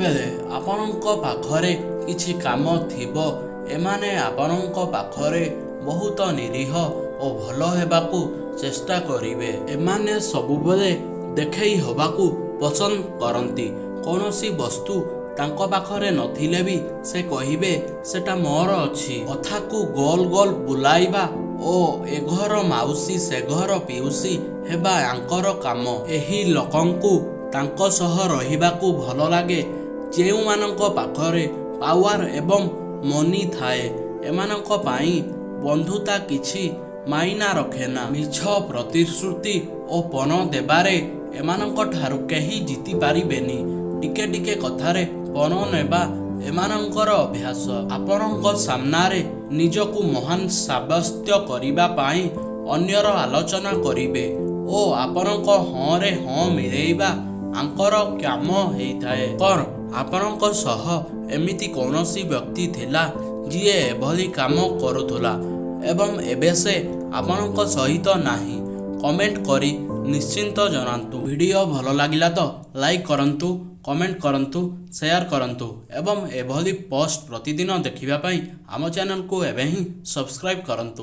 ଯେତେବେଳେ ଆପଣଙ୍କ ପାଖରେ କିଛି କାମ ଥିବ ଏମାନେ ଆପଣଙ୍କ ପାଖରେ ବହୁତ ନିରୀହ ଓ ଭଲ ହେବାକୁ ଚେଷ୍ଟା କରିବେ। ଏମାନେ ସବୁବେଳେ ଦେଖେଇ ହେବାକୁ ପସନ୍ଦ କରନ୍ତି। କୌଣସି ବସ୍ତୁ ତାଙ୍କ ପାଖରେ ନଥିଲେ ବି ସେ କହିବେ ସେଟା ମୋର ଅଛି। କଥାକୁ ଗୋଲ ଗୋଲ ବୁଲାଇବା ଓ ଏ ଘର ମାଉସୀ ସେ ଘର ପିଉସୀ ହେବା ୟାଙ୍କର କାମ। ଏହି ଲୋକଙ୍କୁ ତାଙ୍କ ସହ ରହିବାକୁ ଭଲ ଲାଗେ ଯେଉଁମାନଙ୍କ ପାଖରେ ପାୱାର ଏବଂ ମନି ଥାଏ। ଏମାନଙ୍କ ପାଇଁ ବନ୍ଧୁତା କିଛି ମାଇନା ରଖେନା। ମିଛ ପ୍ରତିଶ୍ରୁତି ଓ ପଣ ଦେବାରେ ଏମାନଙ୍କ ଠାରୁ କେହି ଜିତି ପାରିବେନି। ଟିକେ ଟିକେ କଥାରେ ପଣ ନେବା ଏମାନଙ୍କର ଅଭ୍ୟାସ। ଆପଣଙ୍କ ସାମ୍ନାରେ ନିଜକୁ ମହାନ ସାବ୍ୟସ୍ତ କରିବା ପାଇଁ ଅନ୍ୟର ଆଲୋଚନା କରିବେ ଓ ଆପଣଙ୍କ ହଁରେ ହଁ ମିଳେଇବା ଆଙ୍କର କାମ ହେଇଥାଏ। କଣ ଆପଣଙ୍କ ସହ ଏମିତି କୌଣସି ବ୍ୟକ୍ତି ଥିଲା ଯିଏ ଏଭଳି କାମ କରୁଥିଲା ଏବଂ ଏବେ ସେ ଆପଣଙ୍କ ସହିତ ନାହିଁ? କମେଣ୍ଟ କରି ନିଶ୍ଚିନ୍ତ ଜଣାନ୍ତୁ। ଭିଡ଼ିଓ ଭଲ ଲାଗିଲା ତ ଲାଇକ୍ କରନ୍ତୁ, କମେଣ୍ଟ କରନ୍ତୁ, ସେୟାର କରନ୍ତୁ ଏବଂ ଏଭଳି ପୋଷ୍ଟ ପ୍ରତିଦିନ ଦେଖିବା ପାଇଁ ଆମ ଚ୍ୟାନେଲକୁ ଏବେ ହିଁ ସବସ୍କ୍ରାଇବ୍ କରନ୍ତୁ।